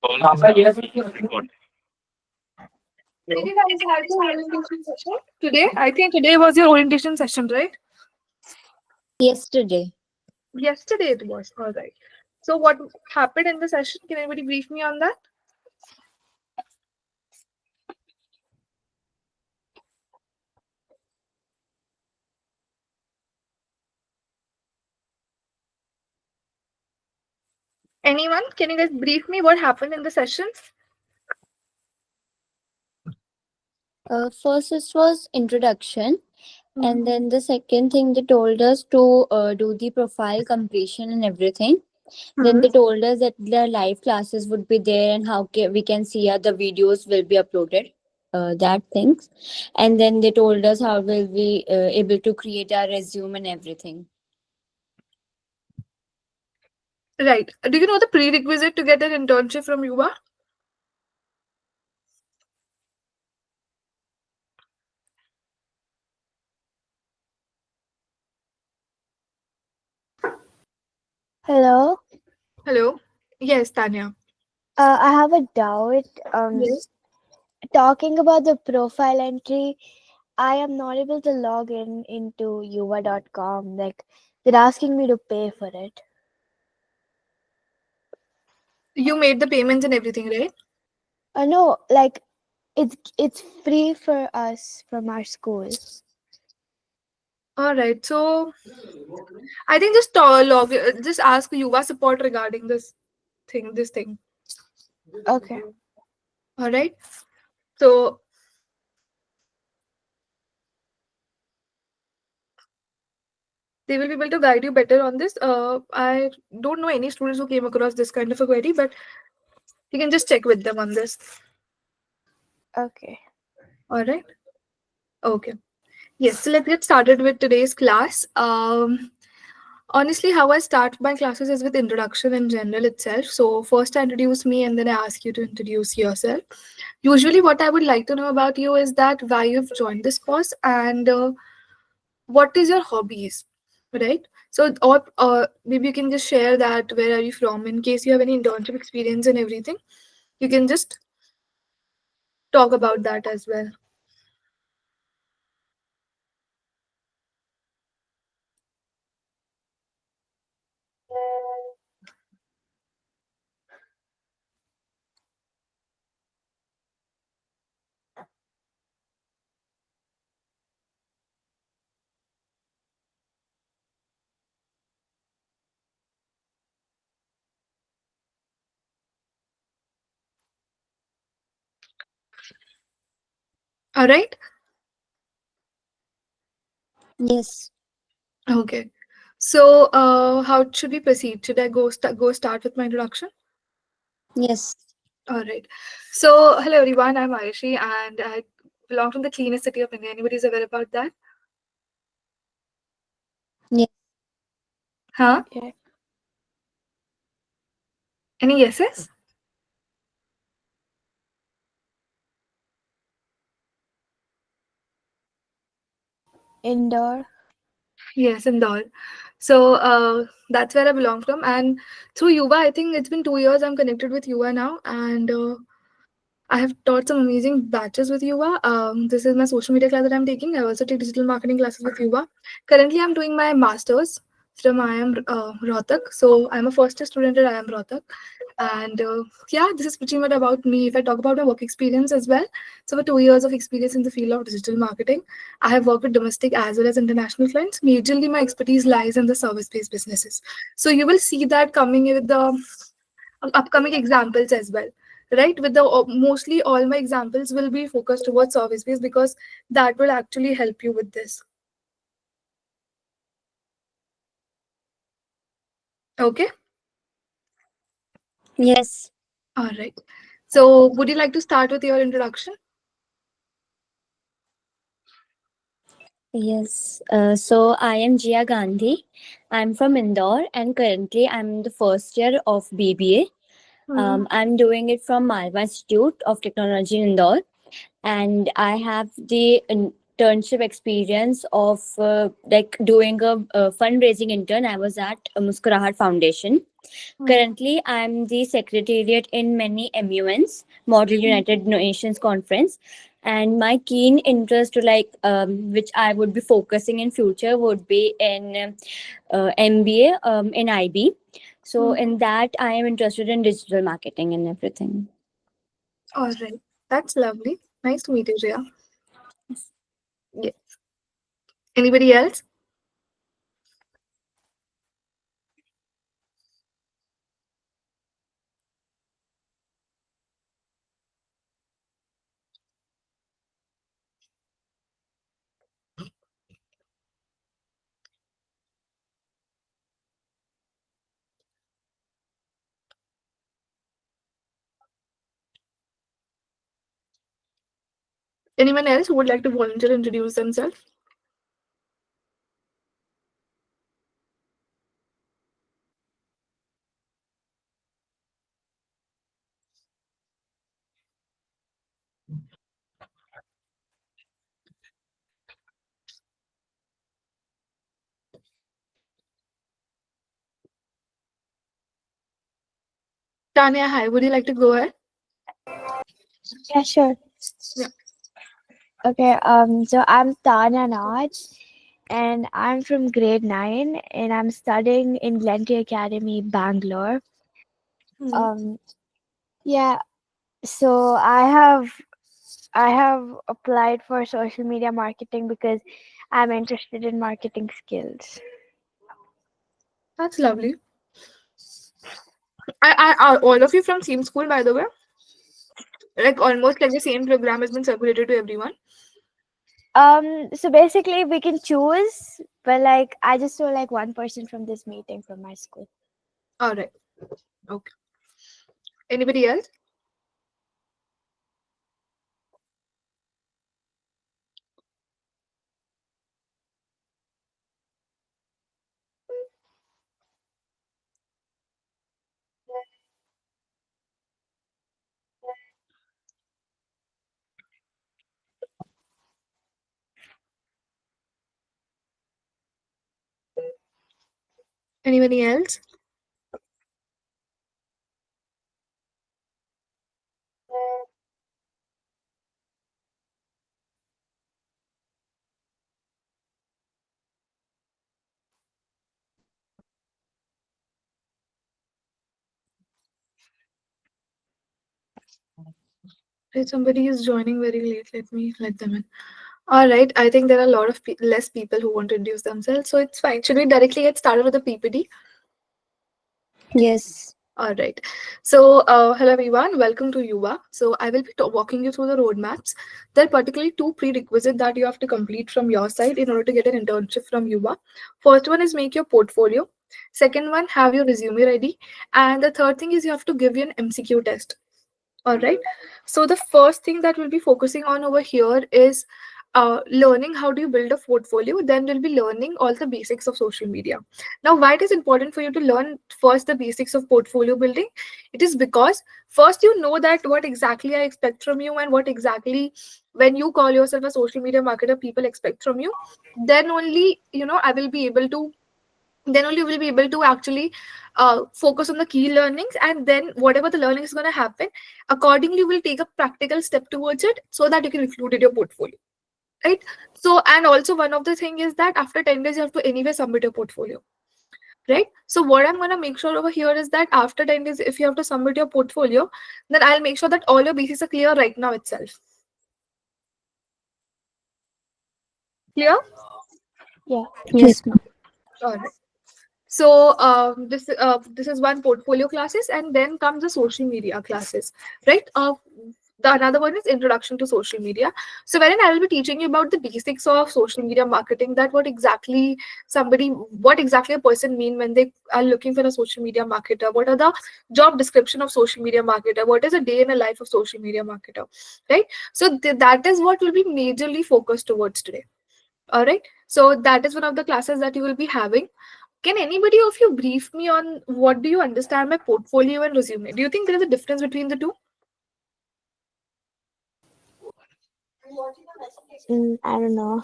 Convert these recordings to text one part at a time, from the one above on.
Did you guys have your orientation session today? I think today was your orientation session, right? Yesterday. Yesterday it was. All right. So what happened in the session? Can anybody brief me on that? Anyone? Can you guys brief me what happened in the session? First, it was introduction, and then the second thing they told us to do the profile completion and everything. Then they told us that the live classes would be there and how we can see how the videos will be uploaded. That things, and then they told us how will we able to create our resume and everything. Right. Do you know the prerequisite to get an internship from Yuva? Hello. Hello. Yes, Tanya. I have a doubt. Yes. Talking about the profile entry, I am not able to log into yuva.com. Like, they're asking me to pay for it. You made the payments and everything, right? No, like it's free for us from our school. All right. So I think just ask Yuva support regarding this thing. Okay. All right. So they will be able to guide you better on this. I don't know any students who came across this kind of a query, but you can just check with them on this. Okay. All right. Okay. Yes. So let's get started with today's class. Honestly, how I start my classes is with introduction in general itself. So first I introduce me and then I ask you to introduce yourself. Usually what I would like to know about you is that why you've joined this course and what is your hobbies, right? So or maybe you can just share that where are you from in case you have any internship experience and everything. You can just talk about that as well. All right. Yes. Okay. So how should we proceed? Should I go start with my introduction? Yes. All right. So, hello everyone. I'm Ayushi, and I belong from the cleanest city of India. Anybody's aware about that? Yes. Huh? Yeah. Any guesses? Indoor. Yes, Indore. So that's where I belong from. And through Yuva, I think it's been 2 years I'm connected with Yuva now, and I have taught some amazing batches with Yuva. This is my social media class that I'm taking. I also take digital marketing classes with Yuva. Currently, I'm doing my master's from IIM Rohtak. So I'm a first year student at IIM Rohtak. And yeah, this is pretty much about me. If I talk about my work experience as well, so for 2 years of experience in the field of digital marketing, I have worked with domestic as well as international clients. Majorly, my expertise lies in the service-based businesses. So you will see that coming with the upcoming examples as well, right? With the mostly all my examples will be focused towards service based because that will actually help you with this. Okay. Yes. All right. So would you like to start with your introduction? Yes. So I am Jia Gandhi. I'm from Indore and currently I'm the first year of BBA. I'm doing it from Malwa Institute of Technology in Indore, and I have the internship experience of like doing a fundraising intern. I was at Muskurahat Foundation. Currently, I'm the secretariat in many MUNs, Model United Nations Conference, and my keen interest to which I would be focusing in future would be in MBA in IB. So Mm. in that, I am interested in digital marketing and everything. All right. That's lovely. Nice to meet you, Jaya. Yeah. Anybody else? Anyone else who would like to volunteer introduce themselves? Tanya, hi. Would you like to go ahead? Yeah, sure. Yeah. Okay, so I'm Tanya Naj, and I'm from grade 9, and I'm studying in Glentree Academy, Bangalore. Hmm. Um, yeah, so I have applied for social media marketing because I'm interested in marketing skills. That's lovely. Are all of you from same school, by the way? Like almost like the same program has been circulated to everyone. So basically we can choose, but like I just saw like one person from this meeting from my school. All right. Okay. Anybody else? Anybody else? Right, somebody is joining very late. Let me let them in. All right. I think there are a lot of less people who want to introduce themselves, so it's fine. Should we directly get started with the PPT? Yes. All right. So, hello everyone. Welcome to Yuva. So, I will be walking you through the roadmaps. There are particularly two prerequisites that you have to complete from your side in order to get an internship from Yuva. First one is make your portfolio. Second one, have your resume ready. And the third thing is you have to give you an MCQ test. All right. So the first thing that we'll be focusing on over here is learning how do you build a portfolio. Then we'll be learning all the basics of social media. Now, why it is important for you to learn first the basics of portfolio building? It is because first you know that what exactly I expect from you and what exactly when you call yourself a social media marketer people expect from you. Then only I will be able to then only you will be able to actually focus on the key learnings, and then whatever the learning is going to happen accordingly you will take a practical step towards it so that you can include it in your portfolio, right? So, and also one of the thing is that after 10 days you have to anyway submit your portfolio, right? So what I'm going to make sure over here is that after 10 days if you have to submit your portfolio, then I'll make sure that all your basics are clear right now itself. Clear? Yeah. Yes, ma'am. All right. So this is one portfolio classes, and then comes the social media classes, right? The another one is introduction to social media. So wherein I will be teaching you about the basics of social media marketing, that what exactly a person mean when they are looking for a social media marketer. What are the job description of social media marketer? What is a day in a life of social media marketer, right? So that is what will be majorly focused towards today. All right. So that is one of the classes that you will be having. Can anybody of you brief me on what do you understand by portfolio and resume? Do you think there is a difference between the two? I don't know.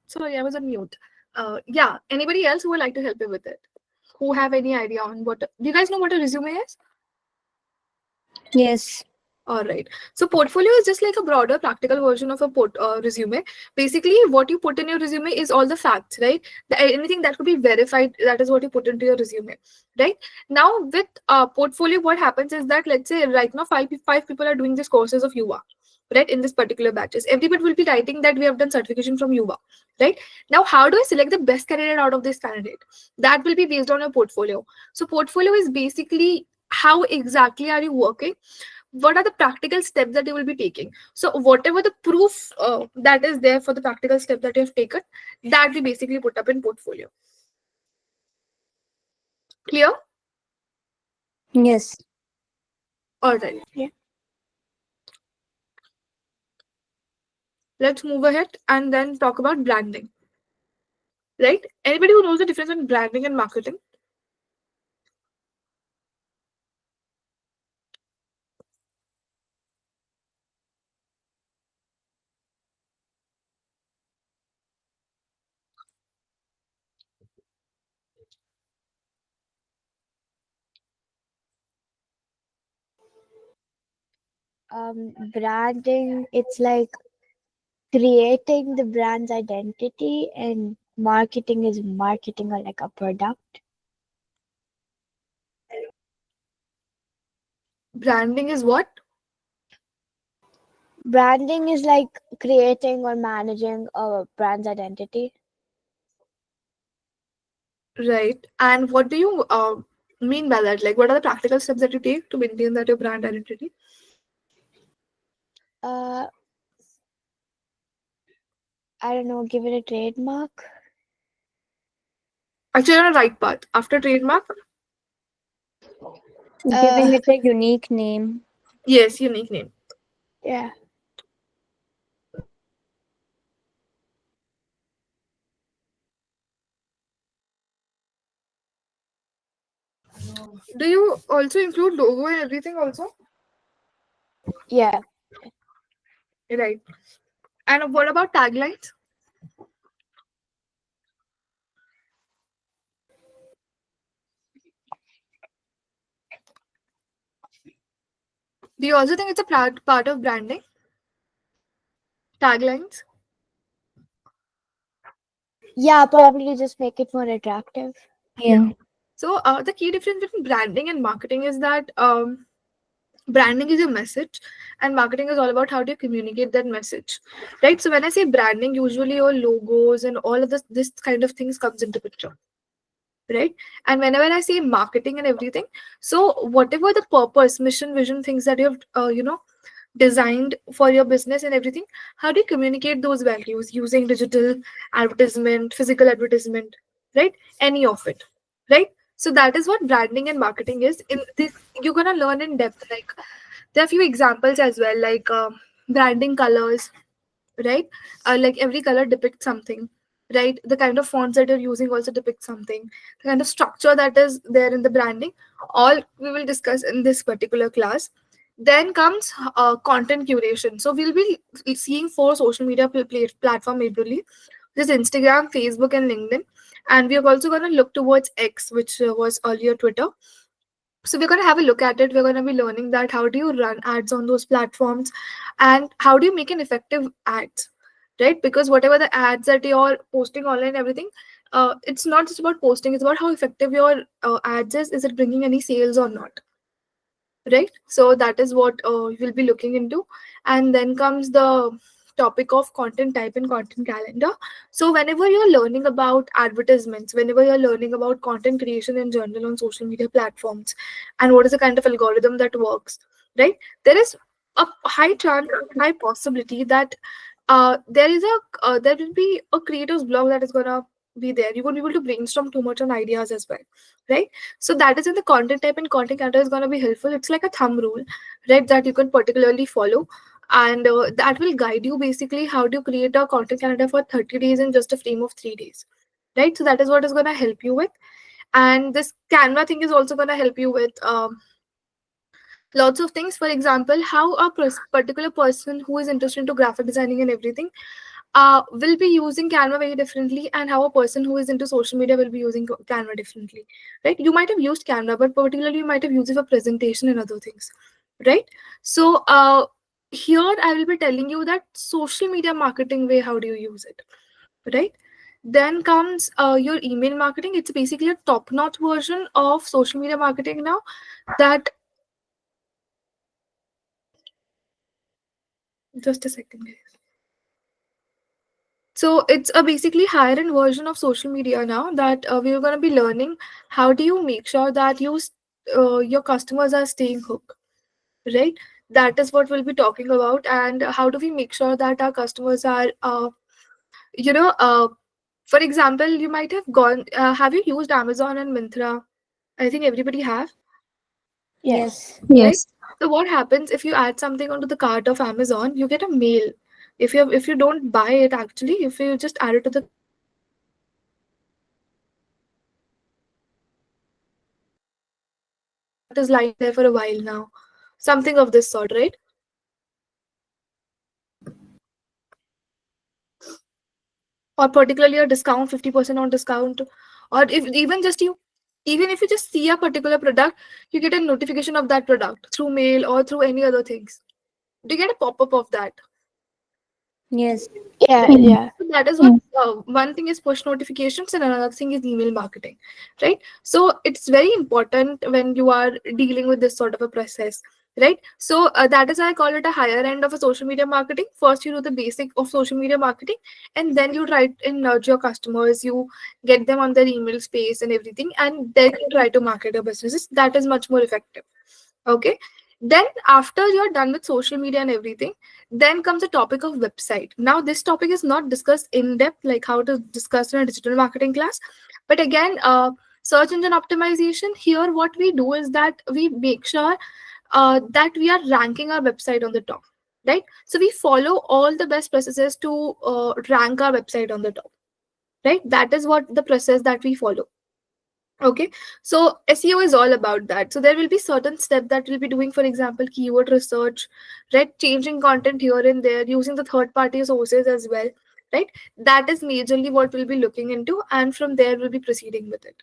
Sorry, I was on mute. Yeah, anybody else who would like to help me with it? Who have any idea on what? Do you guys know what a resume is? Yes. All right. So portfolio is just like a broader practical version of a resume. Basically, what you put in your resume is all the facts, right? Anything that could be verified, that is what you put into your resume, right? Now with portfolio, what happens is that, let's say right now five people are doing this courses of UVA, right? In this particular batches, everybody will be writing that we have done certification from UVA, right? Now, how do I select the best candidate out of this candidate? That will be based on your portfolio. So portfolio is basically how exactly are you working, what are the practical steps that you will be taking. So whatever the proof that is there for the practical step that you have taken, that we basically put up in portfolio. Clear? Yes. All right, Yeah. let's move ahead and then talk about branding, right? Anybody who knows the difference in branding and marketing? Branding, it's like creating the brand's identity, and marketing is marketing or like a product. Branding is what? Branding is like creating or managing a brand's identity. Right. And what do you mean by that? Like, what are the practical steps that you take to maintain that your brand identity? Uh, I don't know, give it a trademark. Actually, you're on the right path. After trademark, Uh, Giving it a unique name. yes, unique name. yeah. Do you also include logo and everything also? Yeah. Right. And what about taglines? Do you also think it's a part of branding? Taglines? Yeah, probably to just make it more attractive. Yeah. Yeah. So the key difference between branding and marketing is that branding is your message, and marketing is all about how do you communicate that message, right? So when I say branding, usually your logos and all of this kind of things comes into picture, right? And whenever I say marketing and everything, so whatever the purpose, mission, vision, things that you have designed for your business and everything, how do you communicate those values using digital advertisement, physical advertisement, right? Any of it, right? So that is what branding and marketing is. In this, you're gonna learn in depth. Like there are a few examples as well, like branding colors, right? Like every color depicts something, right? The kind of fonts that you're using also depicts something. The kind of structure that is there in the branding, all we will discuss in this particular class. Then comes content curation. So we'll be seeing four social media platform majorly. This is Instagram, Facebook, and LinkedIn. And we are also going to look towards X, which was earlier Twitter. So we're going to have a look at it. We're going to be learning that how do you run ads on those platforms, and how do you make an effective ads, right? Because whatever the ads that you're posting online, everything, it's not just about posting, it's about how effective your ads is it bringing any sales or not, right? So that is what we'll be looking into. And then comes the topic of content type and content calendar. So whenever you're learning about advertisements, whenever you're learning about content creation in general on social media platforms, and what is the kind of algorithm that works, right? There is a high chance, high possibility that there will be a creator's blog that is gonna be there. You won't be able to brainstorm too much on ideas as well, right? So that is in the content type, and content counter is going to be helpful. It's like a thumb rule, right, that you can particularly follow. and that will guide you basically how to create a content calendar for 30 days in just a frame of 3 days, right? So that is what is going to help you with. And this Canva thing is also going to help you with lots of things. For example, how a particular person who is interested into graphic designing and everything will be using Canva very differently, and how a person who is into social media will be using Canva differently, right? You might have used Canva, but particularly you might have used it for presentation and other things, right? So here I will be telling you that social media marketing way, how do you use it, right? Then comes your email marketing. It's basically a top-notch version of social media marketing now. That just a second, guys. So it's a basically higher end version of social media now, that we're going to be learning how do you make sure that your customers are staying hooked, right? That is what we'll be talking about, and how do we make sure that our customers are, you know, for example, you might have gone. Have you used Amazon and Myntra? I think everybody have, Yes. Yes. right? So what happens if you add something onto the cart of Amazon? You get a mail. If you don't buy it, actually, if you just add it to the cart, you get a mail saying that your product is lying there for a while now, something of this sort, right? Or particularly a discount, 50% on discount, or if even if you just see a particular product, you get a notification of that product through mail or through any other things. Do you get a pop-up of that? Yes. Yeah, Right. yeah. So that is what one thing is push notifications and another thing is email marketing, right? So it's very important when you are dealing with this sort of a process, right? So that is why I call it a higher end of a social media marketing. First, you do the basic of social media marketing, and then you try and nurture your customers, you get them on their email space and everything, and then you try to market your businesses. That is much more effective. Okay. Then after you're done with social media and everything, then comes the topic of website. Now this topic is not discussed in depth like how to discuss in a digital marketing class, but again, search engine optimization, here what we do is that we make sure that we are ranking our website on the top, right? So we follow all the best processes to rank our website on the top, right? That is what the process that we follow. Okay, so SEO is all about that. So there will be certain steps that we'll be doing, for example, keyword research, right? Changing content here and there, using the third party sources as well, right? That is majorly what we'll be looking into, and from there we'll be proceeding with it.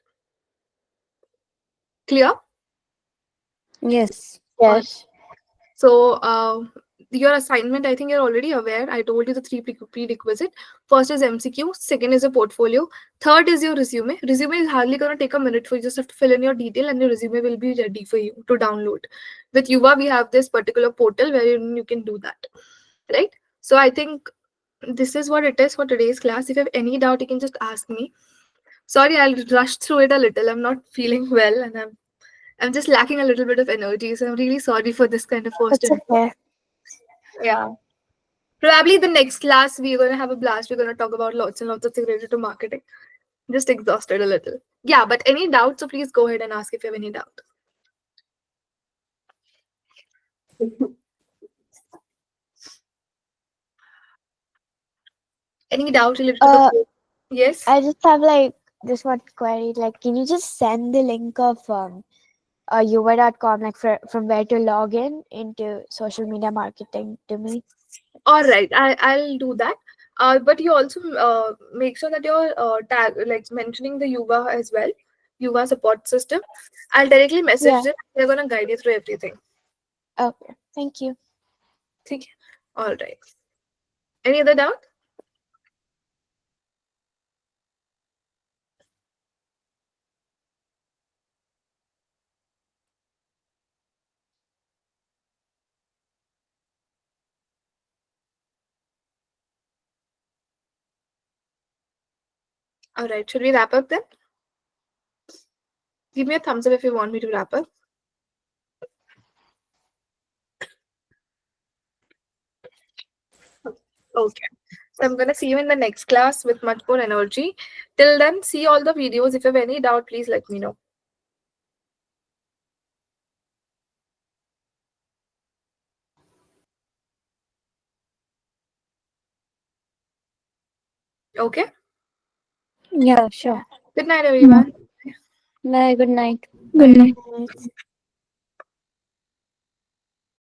Clear? Yes. Or Yes. so your assignment, I think you're already aware. I told you the three prerequisite. First is MCQ, second is a portfolio, third is your resume. Resume is hardly going to take a minute for you. Just have to fill in your detail and your resume will be ready for you to download. With Yuva, we have this particular portal where you can do that, right? So I think this is what it is for today's class. If you have any doubt, you can just ask me. Sorry, I'll rush through it a little. I'm not feeling well, and I'm just lacking a little bit of energy. So I'm really sorry for this kind of first. It's okay. Yeah. Probably the next class we're gonna have a blast. We're gonna talk about lots and lots of things related to marketing. Just exhausted a little. Yeah, but any doubts, so please go ahead and ask if you have any doubt. Any doubt related to the Uh, course? Yes. I just have like this one query. Like, can you just send the link of uva.com, like from where to log in into social media marketing to me? All right. I'll do that. But you also make sure that you're tag like mentioning the Yuva as well, Yuva support system. I'll directly message Yeah. them. They're gonna guide you through everything. Okay. Thank you. Okay. All right. Any other doubt? All right. Should we wrap up then? Give me a thumbs up if you want me to wrap up. Okay. So I'm gonna see you in the next class with much more energy. Till then, see all the videos. If you have any doubt, please let me know. Okay. Yeah, Yeah. sure. Good night, everyone. Bye. Good night. Bye. Right.